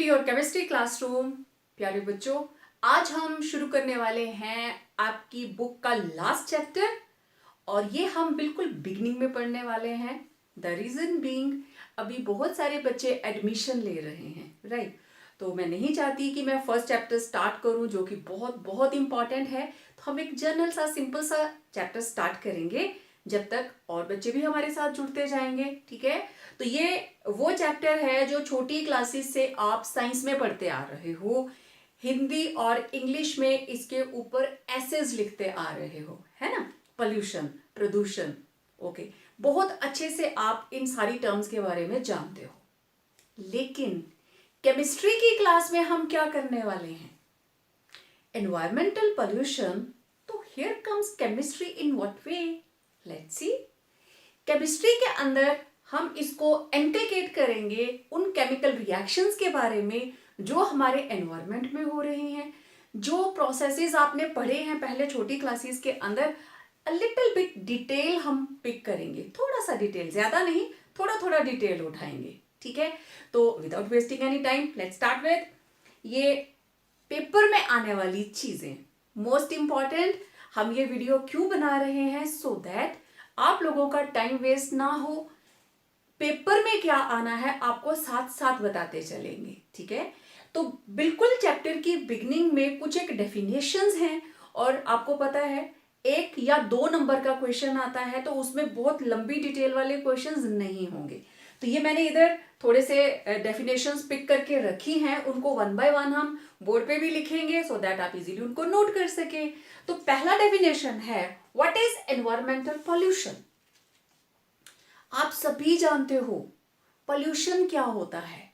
Your chemistry classroom. प्यारे बच्चों, आज हम शुरू करने वाले हैं आपकी बुक का लास्ट चैप्टर और ये हम बिल्कुल बिगनिंग में पढ़ने वाले हैं। द रीजन बीइंग, अभी बहुत सारे बच्चे एडमिशन ले रहे हैं, राइट? तो मैं नहीं चाहती कि मैं फर्स्ट चैप्टर स्टार्ट करूं जो कि बहुत बहुत इंपॉर्टेंट है। तो हम एक जनरल सा सिंपल सा चैप्टर स्टार्ट करेंगे जब तक और बच्चे भी हमारे साथ जुड़ते जाएंगे, ठीक है? तो ये वो चैप्टर है जो छोटी क्लासेस से आप साइंस में पढ़ते आ रहे हो, हिंदी और इंग्लिश में इसके ऊपर एसेज लिखते आ रहे हो, है ना? पॉल्यूशन, प्रदूषण, ओके, बहुत अच्छे से आप इन सारी टर्म्स के बारे में जानते हो। लेकिन केमिस्ट्री की क्लास में हम क्या करने वाले हैं? Environmental pollution. तो here comes chemistry in what way? Let's see. Chemistry के अंदर हम इसको इंटीग्रेट करेंगे उन केमिकल रिएक्शंस के बारे में जो हमारे एनवायरनमेंट में हो रहे हैं, जो प्रोसेसेस आपने पढ़े हैं पहले छोटी क्लासेस के अंदर। अ लिटिल बिट डिटेल हम पिक करेंगे, थोड़ा सा डिटेल, ज्यादा नहीं, थोड़ा थोड़ा डिटेल उठाएंगे, ठीक है? तो without wasting any time let's start with ये पेपर में आने वाली चीजें। मोस्ट इंपॉर्टेंट, हम ये वीडियो क्यों बना रहे हैं? सो दैट आप लोगों का टाइम वेस्ट ना हो। पेपर में क्या आना है आपको साथ साथ बताते चलेंगे, ठीक है? तो बिल्कुल चैप्टर की बिगनिंग में कुछ एक डेफिनेशंस हैं और आपको पता है 1 या 2 नंबर का क्वेश्चन आता है तो उसमें बहुत लंबी डिटेल वाले क्वेश्चंस नहीं होंगे। तो ये मैंने इधर थोड़े से डेफिनेशंस पिक करके रखी हैं, उनको वन बाय वन हम बोर्ड पे भी लिखेंगे सो दैट आप इजीली उनको नोट कर सके। तो पहला डेफिनेशन है, व्हाट इज एनवायरमेंटल पॉल्यूशन? आप सभी जानते हो पॉल्यूशन क्या होता है।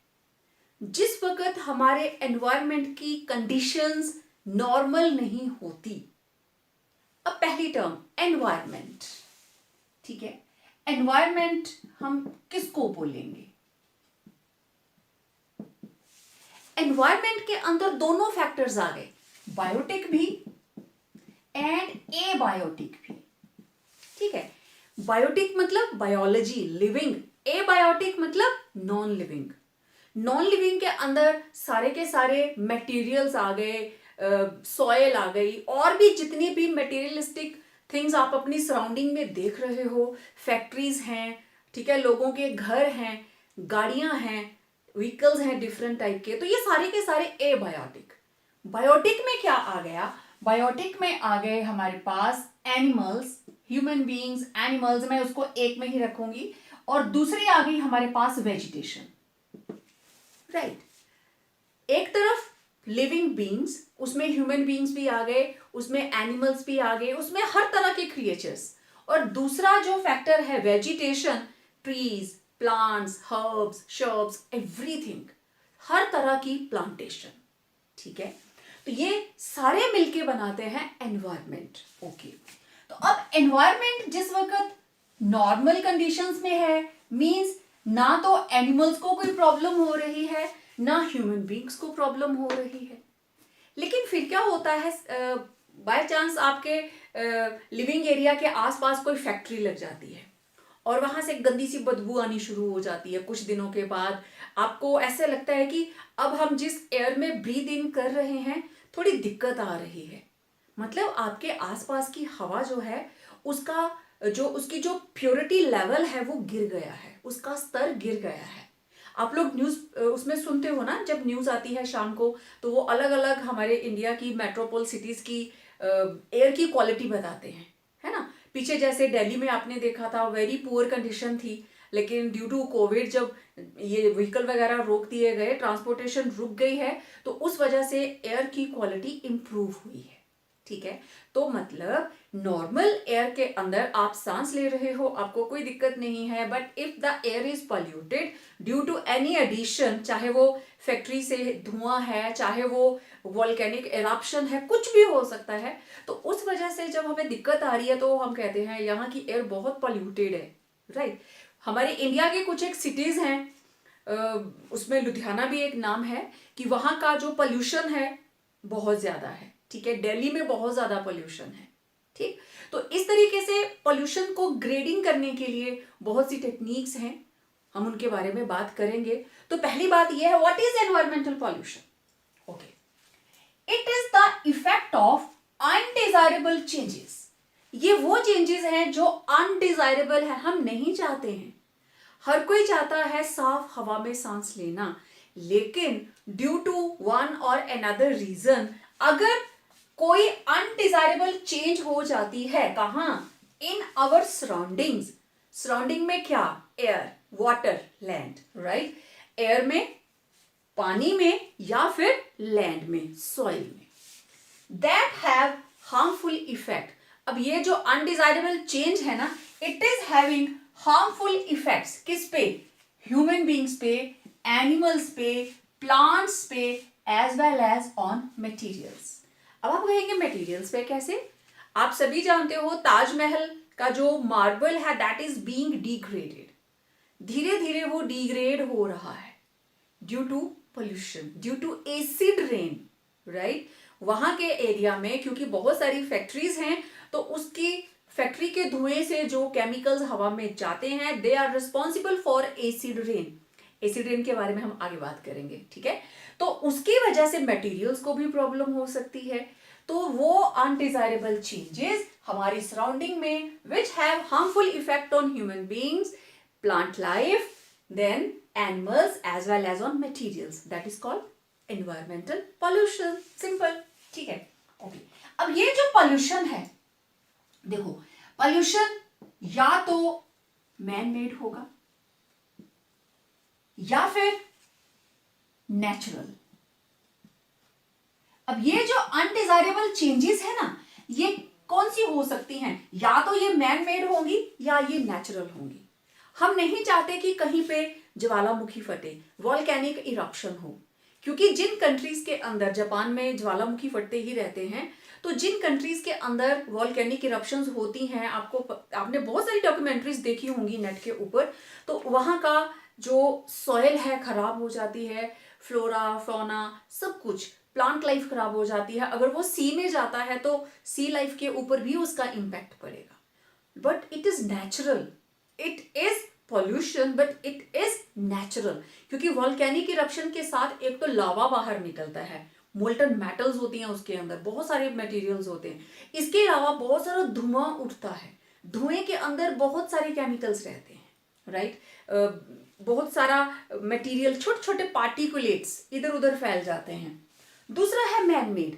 जिस वक्त हमारे एनवायरनमेंट की कंडीशंस नॉर्मल नहीं होती। अब पहली टर्म एनवायरनमेंट, ठीक है? एनवायरनमेंट हम किसको बोलेंगे? एनवायरनमेंट के अंदर दोनों फैक्टर्स आ गए, बायोटिक भी एंड एबायोटिक भी, ठीक है? बायोटिक मतलब बायोलॉजी, लिविंग। एबायोटिक मतलब नॉन लिविंग। नॉन लिविंग के अंदर सारे के सारे मटेरियल्स आ गए, सॉयल आ गई, और भी जितनी भी मटेरियलिस्टिक थिंग्स आप अपनी सराउंडिंग में देख रहे हो, फैक्ट्रीज हैं, ठीक है, लोगों के घर हैं, गाड़ियां हैं, व्हीकल्स हैं डिफरेंट टाइप के, तो ये सारे के सारे एबायोटिक। बायोटिक में क्या आ गया? बायोटिक में आ गए हमारे पास एनिमल्स, ह्यूमन बीइंग्स, एनिमल्स, मैं उसको एक में ही रखूंगी, और दूसरी आ गई हमारे पास वेजिटेशन, राइट? एक तरफ लिविंग बीइंग्स, उसमें ह्यूमन बीइंग्स भी आ गए, उसमें एनिमल्स भी आ गए, उसमें हर तरह के क्रिएचर्स, और दूसरा जो फैक्टर है vegetation, trees, plants, herbs, shrubs, everything, हर तरह की प्लांटेशन, ठीक है? तो ये सारे मिलके बनाते हैं एनवायरनमेंट, ओके? तो अब एनवायरनमेंट जिस वक्त नॉर्मल कंडीशंस में है, मींस ना तो एनिमल्स को कोई प्रॉब्लम हो रही है, ना ह्यूमन बींग्स को प्रॉब्लम हो रही है। लेकिन फिर क्या होता है, बाय चांस आपके लिविंग एरिया के आसपास कोई फैक्ट्री लग जाती है और वहां से गंदी सी बदबू आनी शुरू हो जाती है। कुछ दिनों के बाद आपको ऐसे लगता है कि अब हम जिस एयर में ब्रीथ इन कर रहे हैं थोड़ी दिक्कत आ रही है। मतलब आपके आसपास की हवा जो है उसकी जो प्योरिटी लेवल है वो गिर गया है, उसका स्तर गिर गया है। आप लोग न्यूज उसमें सुनते हो ना, जब न्यूज आती है शाम को तो वो अलग अलग हमारे इंडिया की मेट्रोपोल सिटीज की एयर की क्वालिटी बताते हैं, है ना? पीछे जैसे दिल्ली में आपने देखा था वेरी पुअर कंडीशन थी, लेकिन ड्यू टू कोविड जब ये व्हीकल वगैरह रोक दिए गए, ट्रांसपोर्टेशन रुक गई है, तो उस वजह से एयर की क्वालिटी इंप्रूव हुई है, ठीक है? तो मतलब नॉर्मल एयर के अंदर आप सांस ले रहे हो, आपको कोई दिक्कत नहीं है, but if the air is polluted due to any addition, चाहे वो फैक्ट्री से धुआं है, चाहे वो वोल्केनिक एरप्शन है, कुछ भी हो सकता है, तो उस वजह से जब हमें दिक्कत आ रही है तो हम कहते हैं यहाँ की एयर बहुत पॉल्यूटेड है, राइट? हमारे इंडिया के कुछ एक सिटीज हैं, उसमें लुधियाना भी एक नाम है, कि वहां का जो पोल्यूशन है बहुत ज्यादा है, ठीक है? दिल्ली में बहुत ज्यादा पोल्यूशन है, ठीक? तो इस तरीके से पोल्यूशन को ग्रेडिंग करने के लिए बहुत सी टेक्निक्स हैं। हम उनके बारे में बात करेंगे। तो पहली बात यह है, what is environmental pollution? Okay, it is the effect of undesirable changes. ये वो चेंजेस हैं जो अनडिजायरेबल है, हम नहीं चाहते हैं। हर कोई चाहता है साफ हवा में सांस लेना, लेकिन ड्यू टू वन और अनदर रीजन अगर कोई अनडिजायरेबल चेंज हो जाती है, कहां? In our surroundings. सराउंडिंग में क्या? Air, water, land, right? Air में, पानी में, या फिर लैंड में, सॉइल में, दैट हैव हार्मफुल इफेक्ट। अब ये जो अनडिजायरेबल चेंज है ना, it is having harmful effects किस पे? ह्यूमन बींग्स पे, एनिमल्स पे, प्लांट्स पे, as well as on materials. अब आप कहेंगे मटेरियल्स पे कैसे? आप सभी जानते हो ताजमहल का जो मार्बल है दैट इज बीइंग डिग्रेडेड, धीरे धीरे वो डिग्रेड हो रहा है due to pollution, due to acid rain, right? वहां के एरिया में क्योंकि बहुत सारी फैक्ट्रीज हैं, तो उसकी फैक्ट्री के धुएं से जो केमिकल्स हवा में जाते हैं, they are responsible for acid rain. Acid rain के बारे में हम आगे बात करेंगे, ठीक है? तो उसकी वजह से मटेरियल्स को भी प्रॉब्लम हो सकती है। तो वो अनडिजायरेबल चेंजेस हमारी सराउंडिंग में which have harmful effect on human beings, plant life, then animals as well as on materials, that is called environmental pollution. Simple, ठीक है? ओके, अब ये जो पॉल्यूशन है, देखो पॉल्यूशन या तो मैन मेड होगा या फिर नेचुरल। अब ये जो अनडिजायरेबल चेंजेस है ना, ये कौन सी हो सकती हैं? या तो ये मैन मेड होंगी या ये नेचुरल होंगी। हम नहीं चाहते कि कहीं पे ज्वालामुखी फटे, वॉल्केनिक इरप्शन हो, क्योंकि जिन कंट्रीज के अंदर, जापान में ज्वालामुखी फटते ही रहते हैं, तो जिन कंट्रीज के अंदर वॉल्केनिक इरप्शंस होती हैं, आपने बहुत सारी डॉक्यूमेंट्रीज देखी होंगी नेट के ऊपर, तो वहां का जो सॉइल है खराब हो जाती है, फ्लोरा फौना सब कुछ, प्लांट लाइफ खराब हो जाती है। अगर वो सी में जाता है तो सी लाइफ के ऊपर भी उसका इम्पैक्ट पड़ेगा। But it is natural, it is pollution but it is natural, क्योंकि वॉल्केनिक इरप्शन के साथ एक तो लावा बाहर निकलता है, मोल्टन मेटल्स होती हैं उसके अंदर, बहुत सारे मटेरियल्स होते हैं, इसके अलावा बहुत सारा धुआं उठता है, धुएं के अंदर बहुत सारे केमिकल्स रहते हैं, राइट? बहुत सारा मटेरियल, छोटे छोटे पार्टिकुलेट्स इधर उधर फैल जाते हैं। दूसरा है मैन मेड,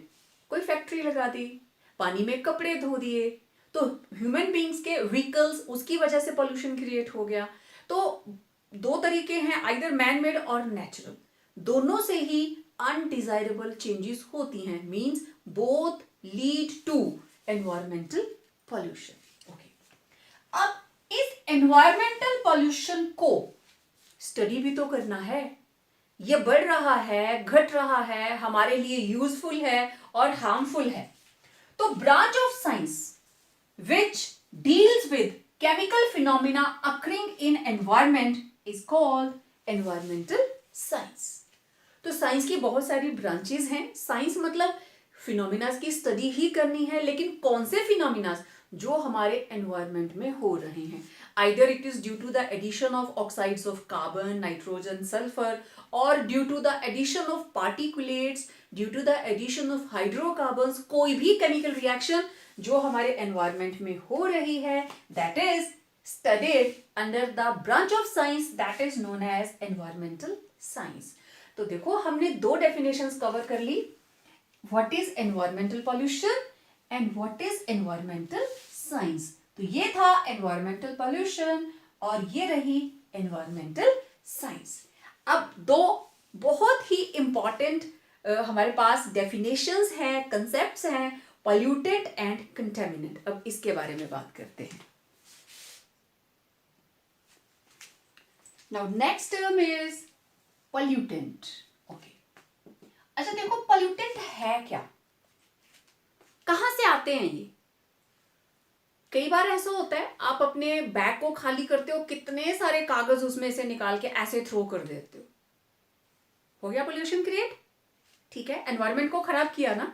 कोई फैक्ट्री लगा दी, पानी में कपड़े धो दिए, तो ह्यूमन बींग्स के व्हीकल्स, उसकी वजह से पोल्यूशन क्रिएट हो गया। तो दो तरीके हैं, आइदर मैन मेड और नेचुरल, दोनों से ही अनडिजायरेबल चेंजेस होती हैं, means both lead to environmental pollution. Okay, अब इस एनवायरमेंटल पोल्यूशन को स्टडी भी तो करना है, ये बढ़ रहा है, घट रहा है, हमारे लिए यूजफुल है और हार्मफुल है। तो branch of science which deals with chemical phenomena occurring in environment is called environmental science। तो साइंस की बहुत सारी ब्रांचेस हैं। साइंस मतलब फिनोमिनास की स्टडी ही करनी है, लेकिन कौन से फिनोमिनास? जो हमारे एनवायरनमेंट में हो रहे हैं, either it is due to the addition of oxides of carbon, nitrogen, sulphur, और due to the addition of particulates, due to the addition of hydrocarbons, कोई भी केमिकल रिएक्शन जो हमारे एनवायरनमेंट में हो रही है, that is studied under the branch of science that is known as environmental science. तो देखो हमने दो डेफिनेशंस कवर कर ली, what is environmental pollution and what is environmental science. तो ये था एनवायरमेंटल पॉल्यूशन और ये रही एनवायरमेंटल साइंस। अब दो बहुत ही इंपॉर्टेंट हमारे पास डेफिनेशंस हैं, कंसेप्ट्स हैं, पॉल्यूटेंट एंड कंटेमिनेंट। अब इसके बारे में बात करते हैं। Now next term is pollutant. Okay, अच्छा देखो पॉल्यूटेंट है क्या, कहां से आते हैं ये? कई बार ऐसा होता है, आप अपने बैग को खाली करते हो, कितने सारे कागज उसमें से निकाल के ऐसे थ्रो कर देते हो गया पोल्यूशन क्रिएट, ठीक है? एनवायरमेंट को खराब किया ना,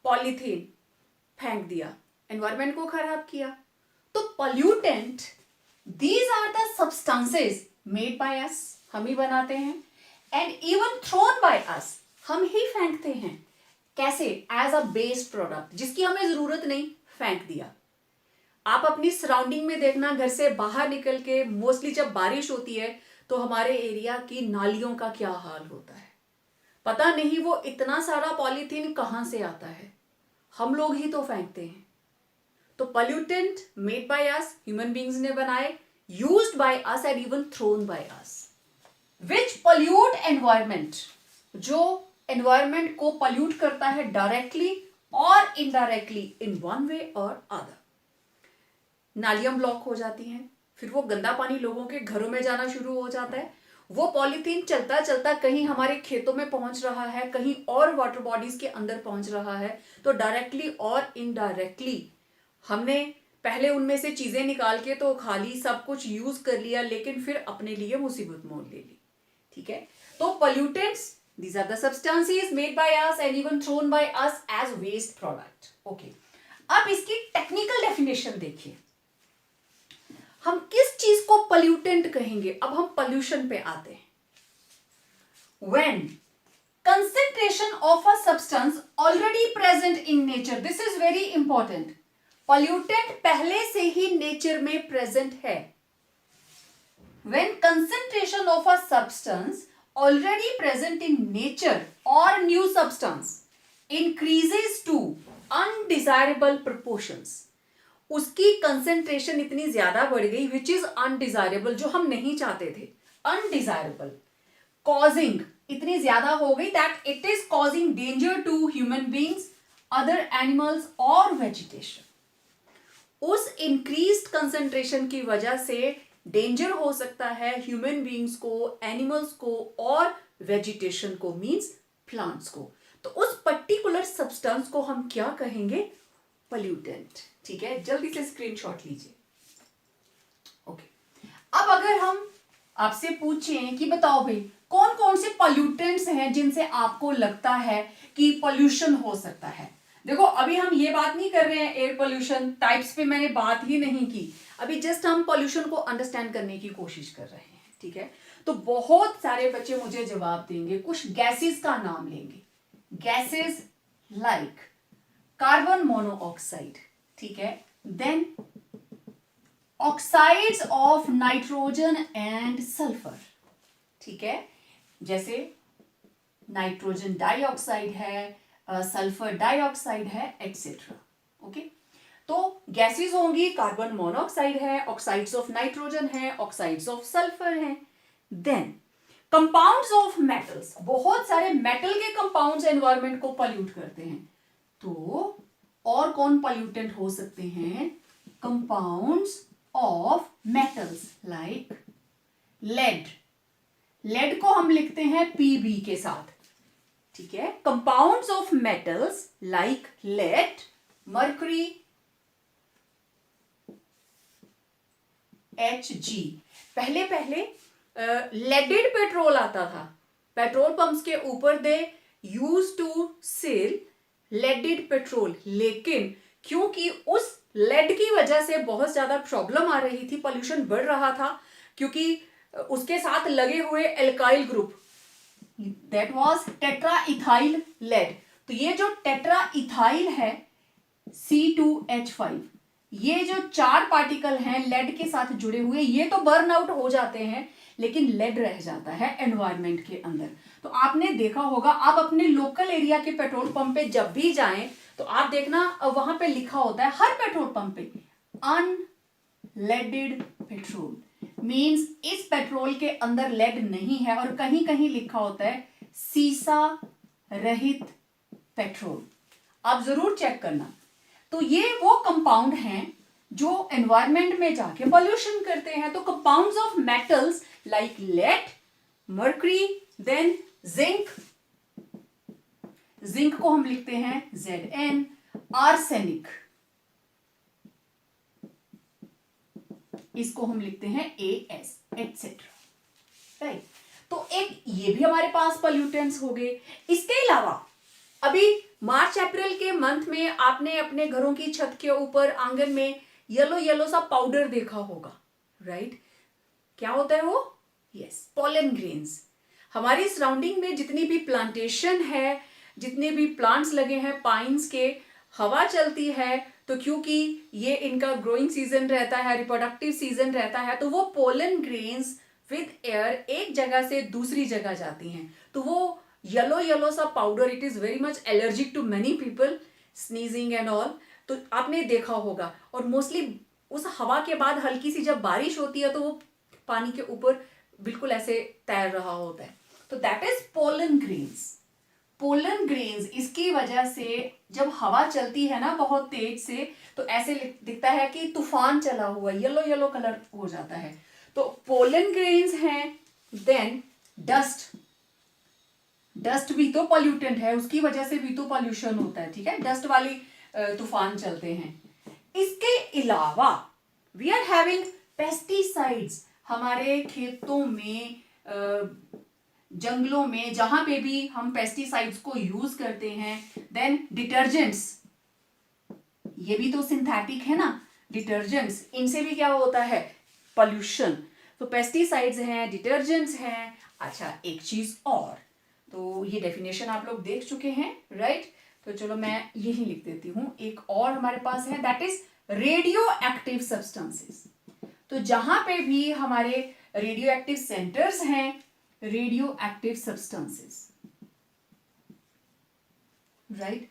पॉलीथीन फेंक दिया, एनवायरमेंट को खराब किया। तो pollutant, these are the substances made by us, हम ही बनाते हैं, and even thrown by us, हम ही फेंकते हैं। कैसे? एज अ बेस्ड प्रोडक्ट, जिसकी हमें जरूरत नहीं, फेंक दिया। आप अपनी सराउंडिंग में देखना, घर से बाहर निकल के मोस्टली जब बारिश होती है तो हमारे एरिया की नालियों का क्या हाल होता है, पता नहीं वो इतना सारा पॉलीथीन कहां से आता है, हम लोग ही तो फेंकते हैं। तो pollutant made by us, human beings ने बनाए, used by us and even thrown by us, which pollute environment, जो एनवायरमेंट को पॉल्यूट करता है डायरेक्टली और इनडायरेक्टली इन वन वे और अदर। नालियां ब्लॉक हो जाती हैं, फिर वो गंदा पानी लोगों के घरों में जाना शुरू हो जाता है, वो पॉलीथीन चलता चलता कहीं हमारे खेतों में पहुंच रहा है, कहीं और वाटर बॉडीज के अंदर पहुंच रहा है। तो डायरेक्टली और इनडायरेक्टली हमने पहले उनमें से चीजें निकाल के तो खा ली, सब कुछ यूज कर लिया, लेकिन फिर अपने लिए मुसीबत मोल ले ली। ठीक है, तो pollutants, these are the substances made by us and even thrown by us as waste product. Okay. अब इसकी टेक्निकल डेफिनेशन देखिए, हम किस चीज को पॉल्यूटेंट कहेंगे। अब हम पॉल्यूशन पे आते हैं। When concentration of a substance already present in nature, this is very important. Pollutant पहले से ही नेचर में प्रेजेंट है। When concentration of a substance already present in nature or new substance increases to undesirable proportions, उसकी concentration इतनी ज्यादा बढ़ गई which is undesirable, जो हम नहीं चाहते थे, अनडिजायरेबल, कॉजिंग इतनी ज्यादा हो गई that it is causing danger to human beings, other animals और वेजिटेशन। उस इंक्रीज्ड कंसेंट्रेशन की वजह से डेंजर हो सकता है ह्यूमन बींग्स को, एनिमल्स को और वेजिटेशन को, मींस प्लांट्स को। तो उस पर्टिकुलर सब्सटेंस को हम क्या कहेंगे? पॉल्यूटेंट। ठीक है, जल्दी से स्क्रीनशॉट लीजिए। ओके, अब अगर हम आपसे पूछें कि बताओ भाई कौन कौन से पॉल्यूटेंट्स हैं जिनसे आपको लगता है कि पॉल्यूशन हो सकता है। देखो अभी हम ये बात नहीं कर रहे हैं एयर पॉल्यूशन टाइप्स पे, मैंने बात ही नहीं की, अभी जस्ट हम पॉल्यूशन को अंडरस्टैंड करने की कोशिश कर रहे हैं। ठीक है, तो बहुत सारे बच्चे मुझे जवाब देंगे, कुछ गैसेस का नाम लेंगे, गैसेस लाइक कार्बन मोनोऑक्साइड, ठीक है, then oxides of nitrogen and sulphur, ठीक है, जैसे नाइट्रोजन डाइऑक्साइड है, सल्फर डाइऑक्साइड है, एक्सेट्रा। ओके, तो गैसेस होंगी, कार्बन मोनोऑक्साइड है, ऑक्साइड्स ऑफ नाइट्रोजन है, ऑक्साइड्स ऑफ सल्फर है। देन कंपाउंड्स ऑफ मेटल्स, बहुत सारे मेटल के कंपाउंड्स एनवायरनमेंट को पॉल्यूट करते हैं। तो और कौन पॉल्यूटेंट हो सकते हैं? Compounds of metals like lead, lead को हम लिखते हैं पीबी के साथ। ठीक है, compounds of metals like lead, mercury, Hg। पहले पहले लेडेड पेट्रोल आता था, पेट्रोल पंप्स के ऊपर they used to sell leaded petrol, लेकिन क्योंकि उस लेड की वजह से बहुत ज्यादा प्रॉब्लम आ रही थी, पॉल्यूशन बढ़ रहा था, क्योंकि उसके साथ लगे हुए alkyl group, that was tetra ethyl lead. तो ये जो टेट्रा इथाइल है C2H5, ये जो 4 पार्टिकल हैं लेड के साथ जुड़े हुए, ये तो बर्न आउट हो जाते हैं, लेकिन लेड रह जाता है एनवायरनमेंट के अंदर। तो आपने देखा होगा, आप अपने लोकल एरिया के पेट्रोल पंप पे जब भी जाएं तो आप देखना वहां पे लिखा होता है हर पेट्रोल पंप पे अनलेडेड पेट्रोल, मींस इस पेट्रोल के अंदर लेड नहीं है, और कहीं कहीं लिखा होता है सीसा रहित पेट्रोल। आप जरूर चेक करना। तो ये वो कंपाउंड हैं जो एनवायरनमेंट में जाके पॉल्यूशन करते हैं। तो compounds of metals like lead, mercury, then zinc, zinc को हम लिखते हैं Zn, आर्सेनिक, इसको हम लिखते हैं As, एक्सेट्रा। राइट, तो एक ये भी हमारे पास पॉल्यूटेंट्स हो गए। इसके अलावा अभी मार्च अप्रैल के मंथ में आपने अपने घरों की छत के ऊपर आंगन में येलो येलो सा पाउडर देखा होगा, राइट? क्या होता है वो? Yes, pollen grains. हमारी सराउंडिंग में जितनी भी प्लांटेशन है, जितने भी प्लांट्स लगे हैं पाइन्स के, हवा चलती है तो क्योंकि ये इनका ग्रोइंग सीजन रहता है, रिप्रोडक्टिव सीजन रहता है, तो वो पोलन ग्रेन्स विद एयर एक जगह से दूसरी जगह जाती हैं। तो वो येलो येलो सा powder, it is very much allergic to many people, sneezing and all, तो आपने देखा होगा। और मोस्टली उस हवा के बाद हल्की सी जब बारिश होती है तो वो पानी के ऊपर बिल्कुल ऐसे तैर रहा होता है। तो that is pollen grains. Pollen grains, इसकी वजह से जब हवा चलती है ना बहुत तेज से, तो ऐसे दिखता है कि तूफान चला हुआ, येलो येलो कलर हो जाता है। तो पोलन ग्रेन्स हैं। देन डस्ट, डस्ट भी तो पॉल्यूटेंट है, उसकी वजह से भी तो पॉल्यूशन होता है, ठीक है, डस्ट वाली तूफान चलते हैं। इसके अलावा वी आर हैविंग पेस्टिसाइड्स। हमारे खेतों में, जंगलों में, जहां पे भी हम पेस्टिसाइड्स को यूज करते हैं। देन डिटर्जेंट्स, ये भी तो सिंथेटिक है ना डिटर्जेंट्स, इनसे भी क्या होता है, पॉल्यूशन। तो पेस्टिसाइड्स हैं, डिटर्जेंट्स हैं। अच्छा, एक चीज और, तो ये डेफिनेशन आप लोग देख चुके हैं, राइट? तो चलो मैं यही लिख देती हूं, एक और हमारे पास है, that is radio active substances. तो जहां पे भी हमारे रेडियो एक्टिव सेंटर्स हैं, रेडियो एक्टिव सब्सटेंसेस, राइट?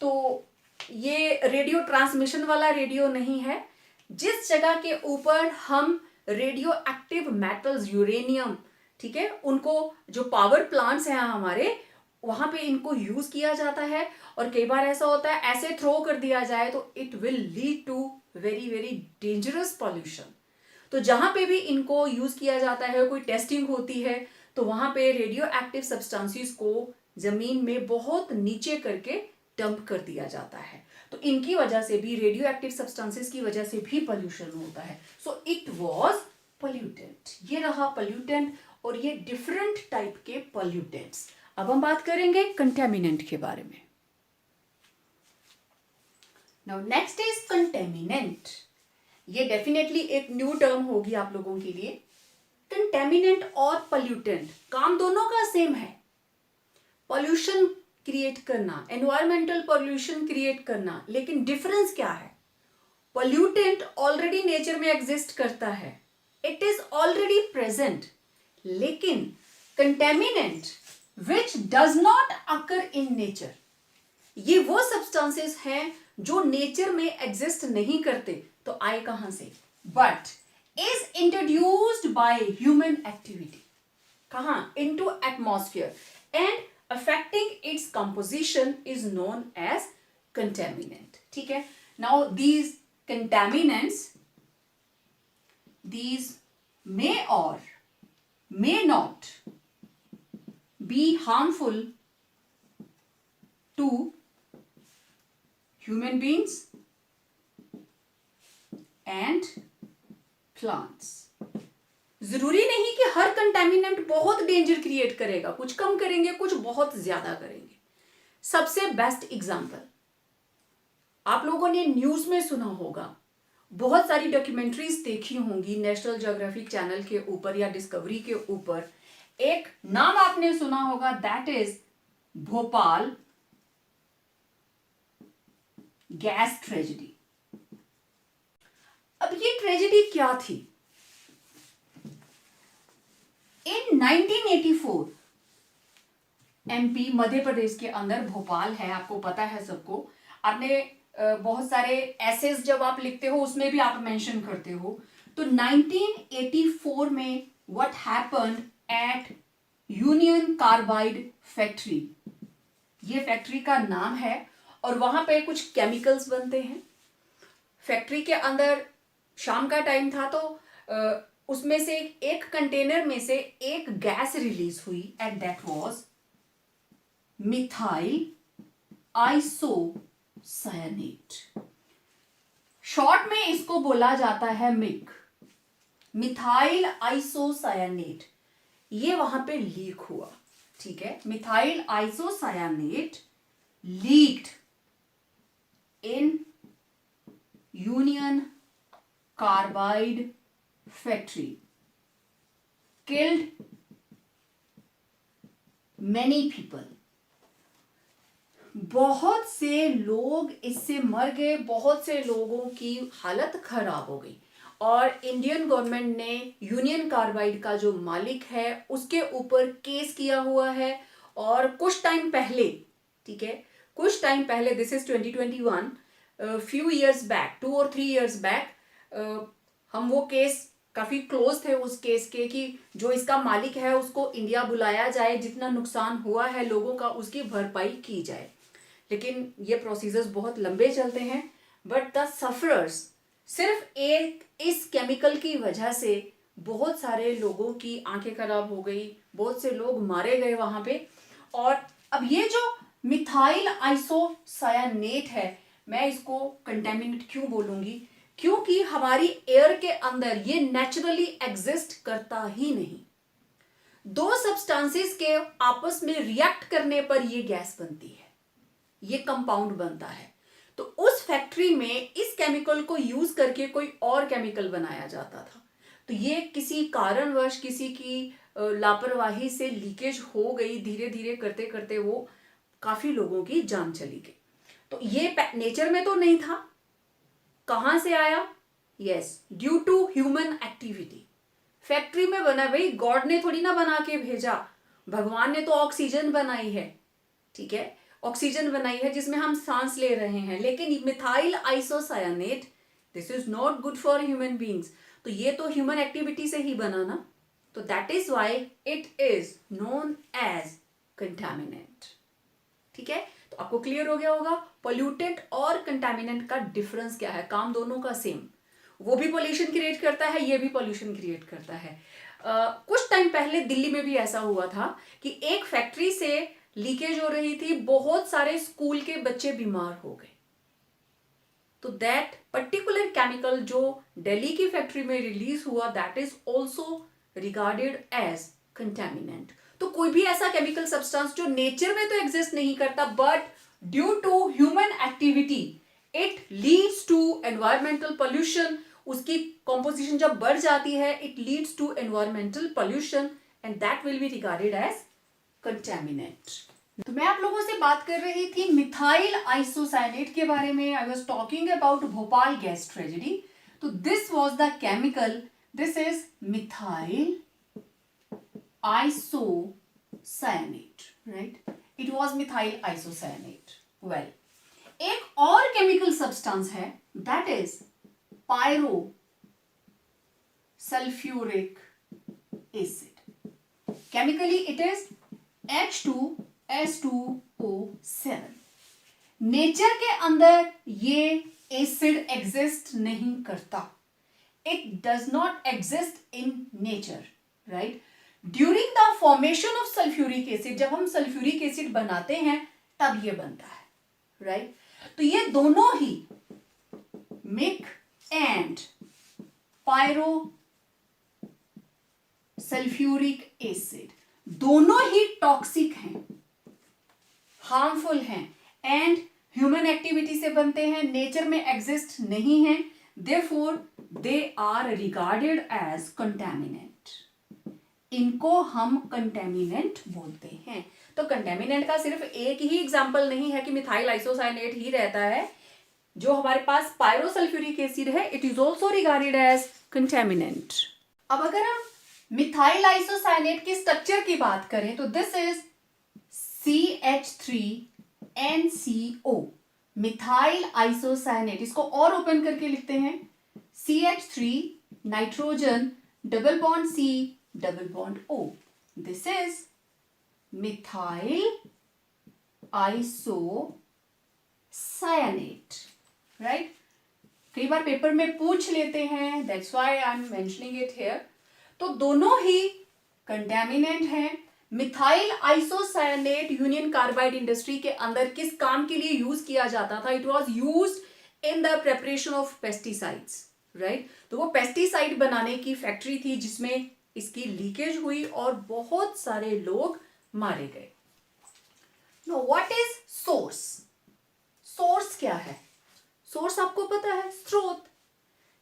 तो ये रेडियो ट्रांसमिशन वाला रेडियो नहीं है। जिस जगह के ऊपर हम रेडियो एक्टिव मेटल्स, यूरेनियम, ठीक है, उनको, जो पावर प्लांट्स हैं हमारे, वहां पे इनको यूज किया जाता है। और कई बार ऐसा होता है, ऐसे थ्रो कर दिया जाए तो it will lead to very very dangerous pollution. तो जहां पे भी इनको यूज किया जाता है, कोई टेस्टिंग होती है, तो वहां पे रेडियो एक्टिव सब्सटेंसेस को जमीन में बहुत नीचे करके डंप कर दिया जाता है। तो इनकी वजह से भी, रेडियो एक्टिव सब्सटेंसेस की वजह से भी पॉल्यूशन होता है। सो इट वाज पॉल्यूटेंट, ये रहा पॉल्यूटेंट। और ये डिफरेंट टाइप के पॉल्यूटेंट्स। अब हम बात करेंगे कंटेमिनेंट के बारे में। Now next is contaminant. ये डेफिनेटली एक न्यू टर्म होगी आप लोगों के लिए। कंटेमिनेंट और पॉल्यूटेंट काम दोनों का सेम है, पॉल्यूशन क्रिएट करना, एनवायरमेंटल पॉल्यूशन क्रिएट करना। लेकिन डिफरेंस क्या है? पॉल्यूटेंट ऑलरेडी नेचर में एग्जिस्ट करता है, इट इज ऑलरेडी प्रेजेंट। लेकिन contaminant which does not occur in nature, ये वो सब्सटेंसेस हैं जो नेचर में एग्जिस्ट नहीं करते। तो आए कहां से? But is introduced by human activity. कहां? Into atmosphere, and affecting its composition is known as contaminant. ठीक है, now these contaminants, these may or may not be harmful to human beings and plants. जरूरी नहीं कि हर contaminant बहुत danger create करेगा, कुछ कम करेंगे, कुछ बहुत ज्यादा करेंगे। सबसे बेस्ट एग्जांपल आप लोगों ने न्यूज में सुना होगा, बहुत सारी डॉक्यूमेंट्रीज देखी होंगी नेशनल ज्योग्राफिक चैनल के ऊपर या डिस्कवरी के ऊपर। एक नाम आपने सुना होगा, that is Bhopal gas tragedy. अब ये ट्रेजेडी क्या थी? इन 1984 एमपी, मध्य प्रदेश के अंदर भोपाल है, आपको पता है सबको। आपने बहुत सारे एसेज जब आप लिखते हो उसमें भी आप मेंशन करते हो। तो 1984 में what happened at union carbide factory, ये फैक्ट्री का नाम है, और वहां पे कुछ केमिकल्स बनते हैं। फैक्ट्री के अंदर शाम का टाइम था, तो उसमें से एक कंटेनर में से एक गैस रिलीज हुई, and that was methyl isocyanate. Short में इसको बोला जाता है मिक, मिथाइल आइसोसायनेट। ये वहां पे लीक हुआ, ठीक है, methyl isocyanate leaked in union carbide factory. killed many people. बहुत से लोग इससे मर गए, बहुत से लोगों की हालत खराब हो गई और इंडियन गवर्नमेंट ने यूनियन कार्बाइड का जो मालिक है उसके ऊपर केस किया हुआ है। और कुछ टाइम पहले, ठीक है, कुछ टाइम पहले, this is 2021, few years back, 2 और 3 ईयर्स बैक, हम वो केस काफी क्लोज थे उस केस के कि जो इसका मालिक है उसको इंडिया बुलाया जाए, जितना नुकसान हुआ है लोगों का उसकी भरपाई की जाए। लेकिन ये प्रोसीजर्स बहुत लंबे चलते हैं। बट द सफरर्स, सिर्फ एक इस केमिकल की वजह से बहुत सारे लोगों की आंखें खराब हो गई, बहुत से लोग मारे गए वहां पे। और अब ये जो मिथाइल आइसोसायानेट है, मैं इसको कंटेमिनेट क्यों बोलूंगी, क्योंकि हमारी एयर के अंदर ये नेचुरली एग्जिस्ट करता ही नहीं। 2 सब्सटेंसेस के आपस में रिएक्ट करने पर ये गैस बनती है, ये कंपाउंड बनता है। तो उस फैक्ट्री में इस केमिकल को यूज करके कोई और केमिकल बनाया जाता था। तो ये किसी कारणवश, किसी की लापरवाही से लीकेज हो गई, धीरे धीरे करते करते वो काफी लोगों की जान चली गई। तो ये नेचर में तो नहीं था, कहां से आया? Yes, due to human activity. Factory में बना, भाई गॉड ने थोड़ी ना बना के भेजा, भगवान ने तो ऑक्सीजन बनाई है, ठीक है, ऑक्सीजन बनाई है जिसमें हम सांस ले रहे हैं। लेकिन methyl isocyanate, this is not good for human beings. तो ये तो ह्यूमन एक्टिविटी से ही बना ना, तो that is why it is known as contaminant. ठीक है, तो आपको क्लियर हो गया होगा पोल्यूटेंट और कंटामिनेंट का डिफरेंस क्या है। काम दोनों का सेम, वो भी पोल्यूशन क्रिएट करता है, ये भी पोल्यूशन क्रिएट करता है। कुछ टाइम पहले दिल्ली में भी ऐसा हुआ था कि एक फैक्ट्री से लीकेज हो रही थी, बहुत सारे स्कूल के बच्चे बीमार हो गए। तो दैट पर्टिकुलर केमिकल जो दिल्ली की फैक्ट्री में रिलीज हुआ, that is also regarded as contaminant. तो कोई भी ऐसा केमिकल सब्सटेंस जो नेचर में तो एग्जिस्ट नहीं करता, but due to human activity it leads to environmental pollution, उसकी कॉम्पोजिशन जब बढ़ जाती है, it leads to environmental pollution and that will be regarded as contaminant. तो मैं आप लोगों से बात कर रही थी मिथाइल आइसोसाइनेट के बारे में। I was talking about Bhopal gas tragedy. तो this was the chemical, this is methyl isocyanate, right, it was methyl isocyanate. Well, एक और केमिकल सब्सटेंस है, that is pyro sulphuric acid. Chemically it is H2S2O7। Nature के अंदर ये acid exist नहीं करता, it does not exist in nature, right. During the formation of sulphuric acid, जब हम सल्फ्यूरिक एसिड बनाते हैं तब ये बनता है, राइट। तो ये दोनों ही MIC and pyro sulphuric acid दोनों ही टॉक्सिक हैं, हार्मफुल हैं एंड ह्यूमन एक्टिविटी से बनते हैं, नेचर में एग्जिस्ट नहीं है, therefore they are regarded as contaminant. इनको हम कंटेमिनेंट बोलते हैं। तो कंटेमिनेंट का सिर्फ एक ही एग्जांपल नहीं है कि मिथाइल आइसोसाइनेट ही रहता है। जो हमारे पास पायरोसल्फ्यूरिक एसिड है, it is also regarded as contaminant. अब अगर हम मिथाइल आइसोसाइनेट की स्ट्रक्चर की बात करें तो this is CH3NCO, methyl isocyanate. इसको और ओपन करके लिखते हैं, CH3 nitrogen double bond C double bond O, this is methyl isocyanate, right. कई बार पेपर में पूछ लेते हैं, that's why I am mentioning it here. तो दोनों ही कंटेमिनेंट हैं। Methyl isocyanate union carbide industry के अंदर किस काम के लिए यूज किया जाता था? It was used in the preparation of pesticides, right. तो वो पेस्टिसाइड बनाने की फैक्ट्री थी जिसमें इसकी लीकेज हुई और बहुत सारे लोग मारे गए। No, what is source? Source क्या है? सोर्स आपको पता है, स्रोत,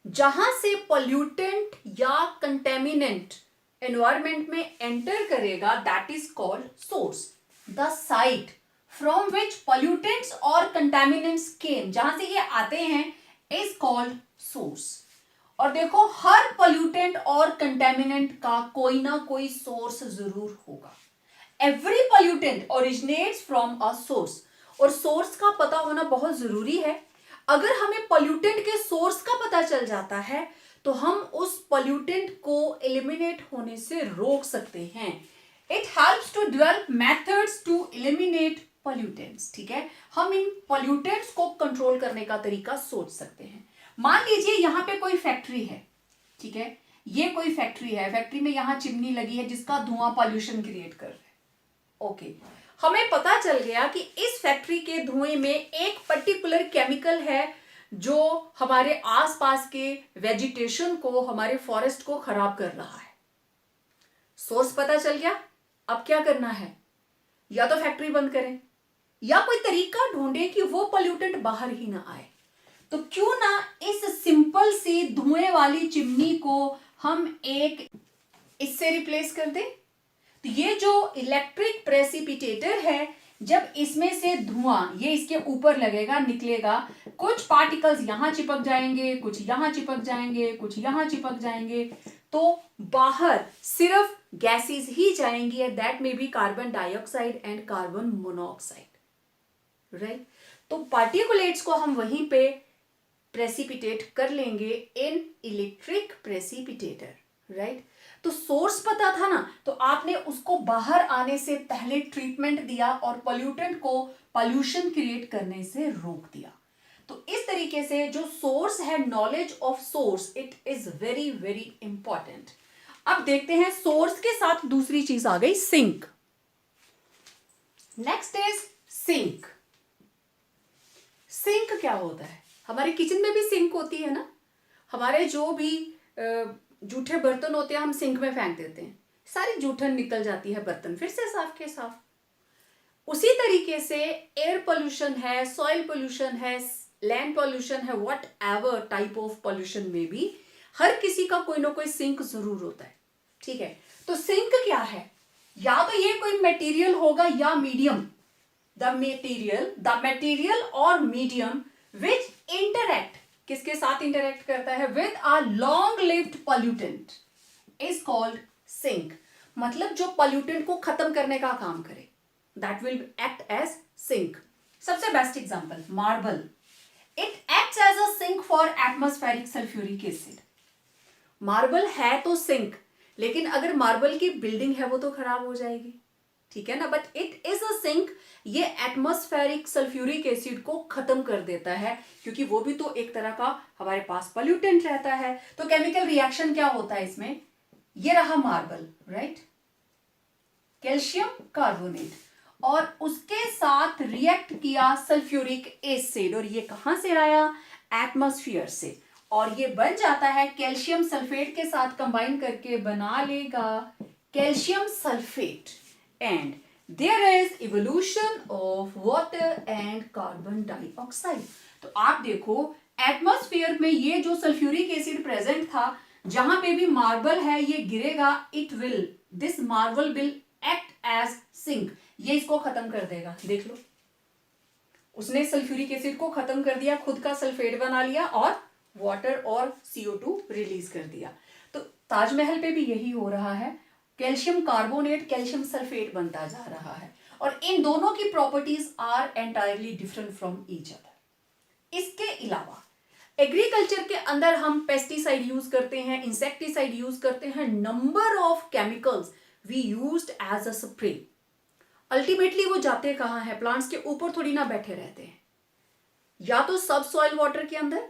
जहां से पोल्यूटेंट या कंटेमिनेंट एनवायरमेंट में एंटर करेगा that is called source. The site from which pollutants और कंटेमिनेंट्स केम, जहां से ये आते हैं, इज कॉल्ड सोर्स. और देखो हर पॉल्यूटेंट और कंटेमिनेंट का कोई ना कोई सोर्स जरूर होगा. Every pollutant originates from a source. और सोर्स का पता होना बहुत जरूरी है. अगर हमें पॉल्यूटेंट के सोर्स का पता चल जाता है तो हम उस पॉल्यूटेंट को एलिमिनेट होने से रोक सकते हैं. It helps to develop methods to eliminate pollutants. ठीक है, हम इन पॉल्यूटेंट्स को कंट्रोल करने का तरीका सोच सकते हैं. मान लीजिए यहां पे कोई फैक्ट्री है. ठीक है, ये कोई फैक्ट्री है. फैक्ट्री में यहां चिमनी लगी है जिसका धुआं पॉल्यूशन क्रिएट कर रहा है. ओके, हमें पता चल गया कि इस फैक्ट्री के धुएं में एक पर्टिकुलर केमिकल है जो हमारे आसपास के वेजिटेशन को, हमारे फॉरेस्ट को खराब कर रहा है. सोर्स पता चल गया. अब क्या करना है? या तो फैक्ट्री बंद करें या कोई तरीका ढूंढें कि वो पॉल्यूटेंट बाहर ही ना आए. तो क्यों ना इस सिंपल सी धुएं वाली चिमनी को हम एक इससे रिप्लेस कर दें. तो ये जो इलेक्ट्रिक प्रेसिपिटेटर है, जब इसमें से धुआं ये इसके ऊपर लगेगा, निकलेगा, कुछ पार्टिकल्स यहां चिपक जाएंगे, कुछ यहां चिपक जाएंगे, कुछ यहां चिपक जाएंगे, तो बाहर सिर्फ गैसेस ही जाएंगी. That may be carbon dioxide and carbon monoxide. Right, तो पार्टिकुलेट्स को हम वहीं पे प्रेसिपिटेट कर लेंगे इन इलेक्ट्रिक प्रेसिपिटेटर. राइट, तो सोर्स पता था ना, तो आपने उसको बाहर आने से पहले ट्रीटमेंट दिया और पॉल्यूटेंट को पॉल्यूशन क्रिएट करने से रोक दिया. तो इस तरीके से जो सोर्स है, knowledge of source, it is very very important. अब देखते हैं सोर्स के साथ दूसरी चीज आ गई, sink. Next is sink. Sink क्या होता है? हमारे किचन में भी सिंक होती है ना. हमारे जो भी जूठे बर्तन होते हैं हम सिंक में फेंक देते हैं, सारी जूठन निकल जाती है, बर्तन फिर से साफ के साफ. उसी तरीके से एयर पोल्यूशन है, सॉइल पोल्यूशन है, लैंड पोल्यूशन है, what ever type of pollution में भी हर किसी का कोई ना कोई सिंक जरूर होता है. ठीक है, तो सिंक क्या है? या तो ये कोई मटेरियल होगा या मीडियम. द मटेरियल और मीडियम विच इंटरैक्ट, किसके साथ इंटरैक्ट करता है? With a long lived pollutant is called sink. मतलब जो पॉल्यूटेंट को खत्म करने का काम करे, that will act as sink. सबसे best example marble. It acts as a sink for atmospheric sulphuric acid. Marble है तो सिंक, लेकिन अगर मार्बल की बिल्डिंग है वो तो खराब हो जाएगी. ठीक है ना, but it is a sink. ये एटमॉस्फेरिक सल्फ्यूरिक एसिड को खत्म कर देता है, क्योंकि वो भी तो एक तरह का हमारे पास पॉल्यूटेंट रहता है. तो केमिकल रिएक्शन क्या होता है इसमें? ये रहा मार्बल, राइट, कैल्शियम कार्बोनेट, और उसके साथ रिएक्ट किया सल्फ्यूरिक एसिड, और ये कहां से आया? एटमॉस्फेयर से. और ये बन जाता है कैल्शियम सल्फेट के साथ कंबाइन करके बना लेगा calcium sulphate. And there is evolution of water and carbon dioxide. तो आप देखो एटमॉस्फेयर में ये जो सल्फ्यूरिक एसिड प्रेजेंट था, जहां पे भी मार्बल है ये गिरेगा, this marble will act as sink. ये इसको खत्म कर देगा. देख लो, उसने सल्फ्यूरिक एसिड को खत्म कर दिया, खुद का सल्फेट बना लिया और वाटर और CO2 रिलीज कर दिया. तो ताजमहल पे भी यही हो रहा है. कैल्शियम कार्बोनेट, कैल्शियम सल्फेट बनता जा रहा है, और इन दोनों की properties are entirely different from each other. इसके अलावा एग्रीकल्चर के अंदर हम पेस्टिसाइड यूज करते हैं, इंसेक्टिसाइड यूज करते हैं, number of chemicals we used as a spray. Ultimately वो जाते कहां है? प्लांट्स के ऊपर थोड़ी ना बैठे रहते हैं, या तो सब सॉइल वाटर के अंदर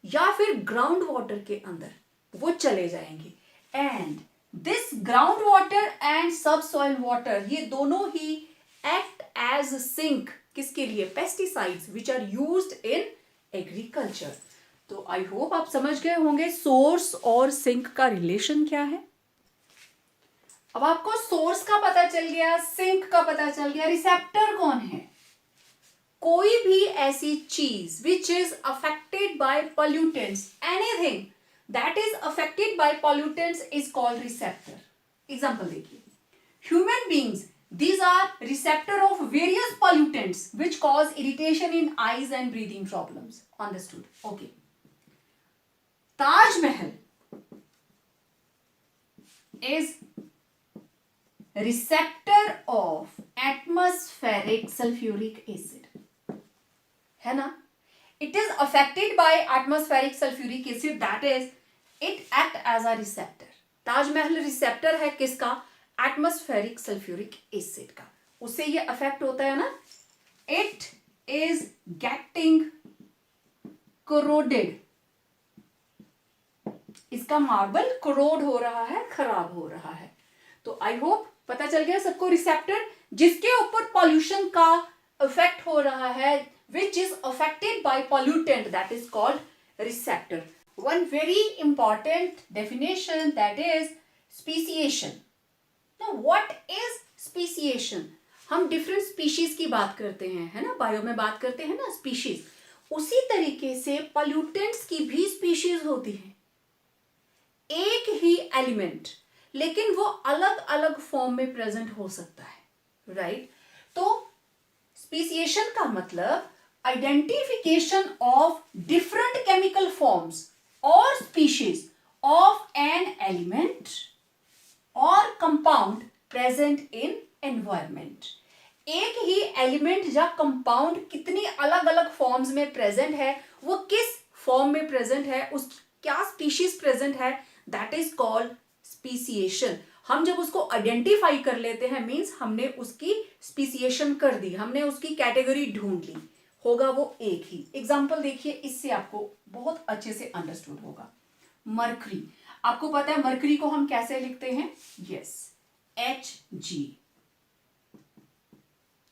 या फिर ग्राउंड वाटर के अंदर वो चले जाएंगे. And this ground water and subsoil water, ये दोनों ही एक्ट एज सिंक. किसके लिए? Pesticides which are used in agriculture. तो आई होप आप समझ गए होंगे सोर्स और सिंक का रिलेशन क्या है. अब आपको सोर्स का पता चल गया, सिंक का पता चल गया, रिसेप्टर कौन है? कोई भी ऐसी चीज which is affected by pollutants, anything that is affected by pollutants is called receptor. Example देखिए, human beings, these are receptor of various pollutants which cause irritation in eyes and breathing problems. Understood? Okay. Taj Mahal is receptor of atmospheric sulfuric acid. है ना? It is affected by atmospheric sulfuric acid, that is, it act as a receptor. Taj Mahal receptor है किसका? Atmospheric sulphuric acid का, उससे ये affect होता है ना. इट इज गेटिंग कोरोडेड, इसका मार्बल कोरोड हो रहा है, खराब हो रहा है. तो आई होप पता चल गया सबको. रिसेप्टर जिसके ऊपर पॉल्यूशन का इफेक्ट हो रहा है, विच is affected bye pollutant, that is called receptor. One very important definition, that is speciation. Now what is speciation? हम different species की बात करते हैं, है ना, बायो में बात करते हैं ना species. उसी तरीके से pollutants की भी species होती है. एक ही एलिमेंट लेकिन वो अलग अलग फॉर्म में प्रेजेंट हो सकता है, राइट? तो स्पीसिएशन का मतलब identification of different chemical forms or species of an element or compound present in environment. एक ही एलिमेंट या कंपाउंड कितनी अलग अलग फॉर्म्स में प्रेजेंट है, वो किस फॉर्म में प्रेजेंट है, उस क्या स्पीशीज प्रेजेंट है, दैट इज कॉल्ड स्पीसिएशन. हम जब उसको आइडेंटिफाई कर लेते हैं, मींस हमने उसकी स्पीसिएशन कर दी, हमने उसकी कैटेगरी ढूंढ ली, होगा वो एक ही. एग्जाम्पल देखिए, इससे आपको बहुत अच्छे से अंडरस्टूड होगा. मरकरी, आपको पता है मरकरी को हम कैसे लिखते हैं? Yes, Hg.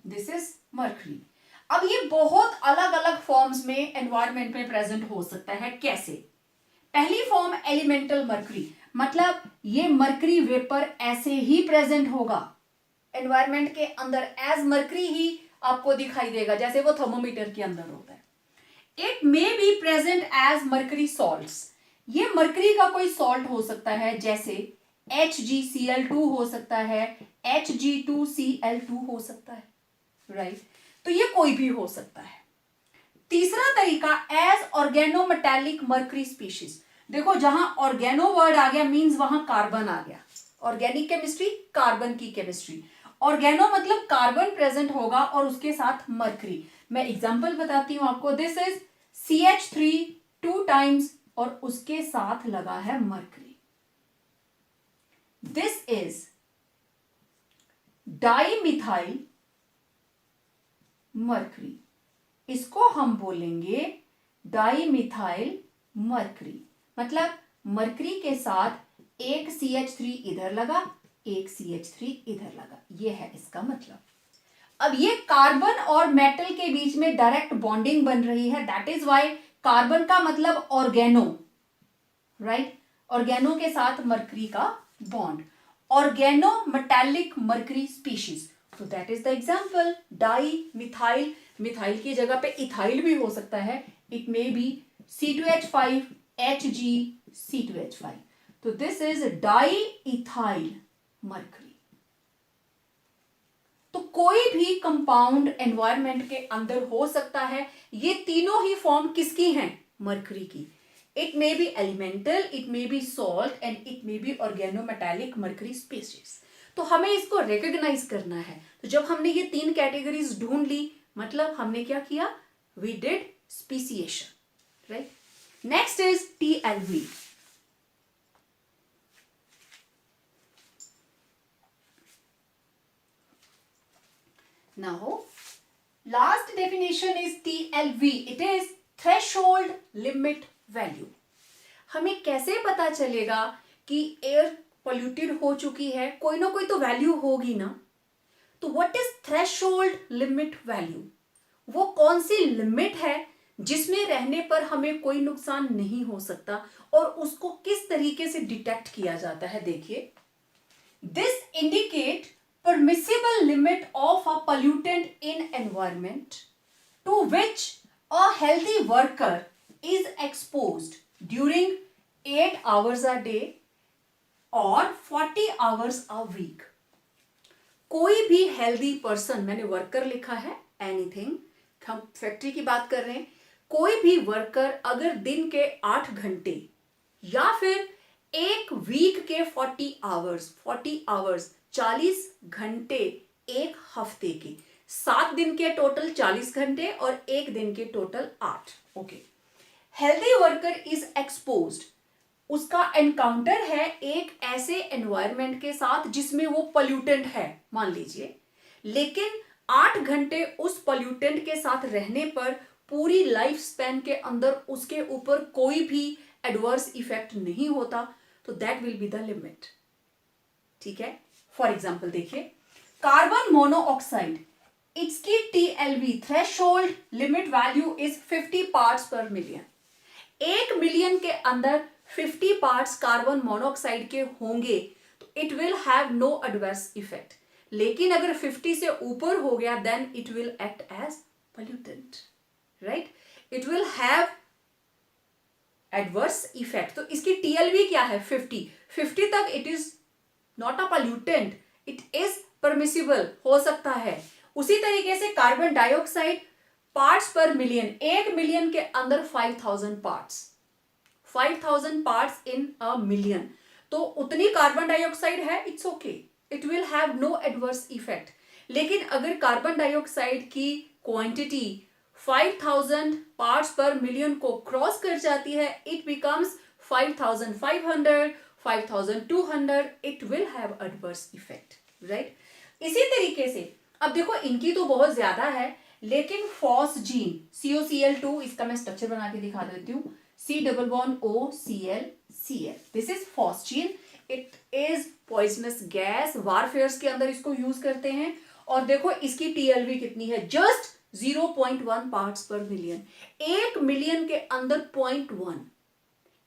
This is mercury. अब ये बहुत अलग अलग फॉर्म्स में एनवायरमेंट में प्रेजेंट हो सकता है. कैसे? पहली फॉर्म एलिमेंटल मरकरी, मतलब ये मरकरी वेपर ऐसे ही प्रेजेंट होगा एनवायरमेंट के अंदर, एज मरकरी ही आपको दिखाई देगा, जैसे वो थर्मोमीटर के अंदर होता है. It may be present as mercury salts. ये मरकरी का कोई सॉल्ट हो सकता है, जैसे HgCl2 हो सकता है, Hg2Cl2 हो सकता है, राइट? तो ये कोई भी हो सकता है. तीसरा तरीका, एज ऑर्गेनोमेटेलिक मरकरी स्पीशीज. देखो, जहां ऑर्गेनो वर्ड आ गया मींस वहां कार्बन आ गया. ऑर्गेनिक केमिस्ट्री, कार्बन की केमिस्ट्री. ऑर्गेनो मतलब कार्बन प्रेजेंट होगा और उसके साथ मरकरी. मैं एग्जांपल बताती हूं आपको. दिस इज CH3 2 टाइम्स और उसके साथ लगा है mercury. This is dimethyl mercury. इसको हम बोलेंगे डाइमिथाइल मरकरी. मतलब मरकरी के साथ एक CH3 इधर लगा, एक CH3 इधर लगा, ये है इसका मतलब. अब ये कार्बन और मेटल के बीच में डायरेक्ट बॉन्डिंग बन रही है, दैट इज व्हाई कार्बन का मतलब ऑर्गेनो, राइट? ऑर्गेनो के साथ मरकरी का bond, organometallic mercury species. तो that is the example. Dimethyl, methyl की जगह पे इथाइल भी हो सकता है. It may be C2H5 HgC2H5. तो this is diethyl mercury. तो कोई भी कंपाउंड एनवायरमेंट के अंदर हो सकता है. ये तीनों ही फॉर्म किसकी हैं? मरकरी की. It may B elemental, it may B salt and it may B organometallic mercury species. तो हमें इसको रिकॉग्नाइज करना है. तो जब हमने ये तीन कैटेगरीज ढूंढ ली, मतलब हमने क्या किया? We did speciation, right? Next is TLV. Now, last definition is TLV. It is threshold limit value. हमें कैसे पता चलेगा कि एयर पोल्यूटेड हो चुकी है? कोई ना कोई तो वैल्यू होगी ना. तो what is threshold limit value? वो कौन सी लिमिट है जिसमें रहने पर हमें कोई नुकसान नहीं हो सकता, और उसको किस तरीके से डिटेक्ट किया जाता है? देखिए, this indicate permissible limit of a pollutant in environment to which a healthy worker is exposed during 8 hours a day और 40 आवर्स अ वीक। कोई भी हेल्दी पर्सन, मैंने वर्कर लिखा है, एनीथिंग, हम फैक्ट्री की बात कर रहे हैं, कोई भी वर्कर अगर दिन के 8 घंटे या फिर एक वीक के 40 आवर्स 40 घंटे, एक हफ्ते के 7 दिन के टोटल 40 घंटे और एक दिन के total 8। Okay, healthy worker is exposed, उसका एनकाउंटर है एक ऐसे एनवायरनमेंट के साथ जिसमें वो पोल्यूटेंट है मान लीजिए, लेकिन 8 घंटे उस पोल्यूटेंट के साथ रहने पर पूरी लाइफ स्पैन के अंदर उसके ऊपर कोई भी एडवर्स इफेक्ट नहीं होता, तो that will be the limit. ठीक है, फॉर एग्जाम्पल देखिए, कार्बन मोनोऑक्साइड, इसकी TLV threshold limit value is 50 parts per million. 1 million के अंदर 50 पार्ट्स कार्बन मोनोऑक्साइड के होंगे तो it will have no adverse effect, लेकिन अगर 50 से ऊपर हो गया then it will act as pollutant, right, it will have adverse effect. तो इसकी TLV क्या है? 50 तक it is not a pollutant, it is permissible, हो सकता है। उसी तरीके से carbon dioxide parts per million, 1 million के अंदर 5000 parts, 5000 parts in a million, तो उतनी कार्बन डाइऑक्साइड है, it's okay, it will have no adverse effect. लेकिन अगर कार्बन डाइऑक्साइड की क्वांटिटी 5000 पार्ट्स पर मिलियन को क्रॉस कर जाती है, it becomes 5500, 5200, it will have adverse effect, right. इसी तरीके से अब देखो, इनकी तो बहुत ज्यादा है, लेकिन फॉस्जीन COCl2, इसका मैं स्ट्रक्चर बना के दिखा देती हूँ, C++OCl, this is phosgene, it is poisonous gas, warfares के अंदर इसको यूज करते हैं। और देखो इसकी TLV कितनी है, just 0.1 parts per million, 1 million के अंदर 0.1,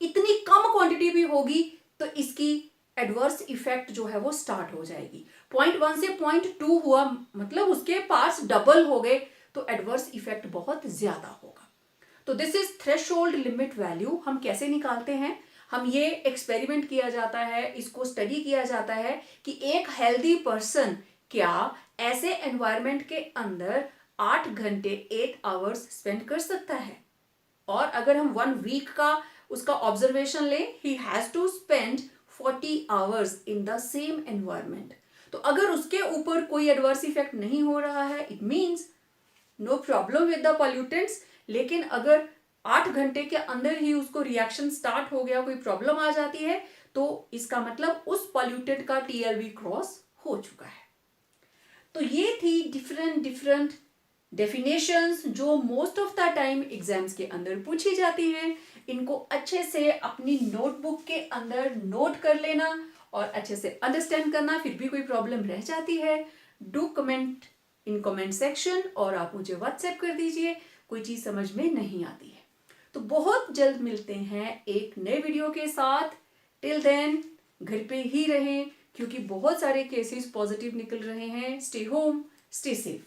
इतनी कम क्वांटिटी भी होगी तो इसकी एडवर्स इफेक्ट जो है वो स्टार्ट हो जाएगी। 0.1 से 0.2 हुआ मतलब उसके पार्ट्स डबल हो गए, तो एडवर्स इफेक्ट बहुत ज्यादा होगा। तो this is threshold limit value. हम कैसे निकालते हैं? हम ये एक्सपेरिमेंट किया जाता है, इसको स्टडी किया जाता है कि एक हेल्दी पर्सन क्या ऐसे एनवायरनमेंट के अंदर 8 घंटे 8 आवर्स स्पेंड कर सकता है। और अगर हम 1 वीक का उसका ऑब्जर्वेशन लें, he has to spend 40 hours in the same environment. तो अगर उसके ऊपर कोई एडवर्स इफेक्ट नहीं हो रहा है, it means no problem with the pollutants. लेकिन अगर 8 घंटे के अंदर ही उसको रिएक्शन स्टार्ट हो गया, कोई प्रॉब्लम आ जाती है, तो इसका मतलब उस पॉल्यूटेंट का TLV क्रॉस हो चुका है। तो ये थी डिफरेंट डेफिनेशंस जो most of the time exams के अंदर पूछी जाती हैं। इनको अच्छे से अपनी नोटबुक के अंदर नोट कर लेना और अच्छे से अंडरस्टैंड करना। फिर भी कोई प्रॉब्लम रह जाती है, do comment in comment section, और आप मुझे व्हाट्सएप कर दीजिए कोई चीज समझ में नहीं आती है। तो बहुत जल्द मिलते हैं एक नए वीडियो के साथ। टिल देन घर पे ही रहें, क्योंकि बहुत सारे केसेस पॉजिटिव निकल रहे हैं। Stay home, stay safe.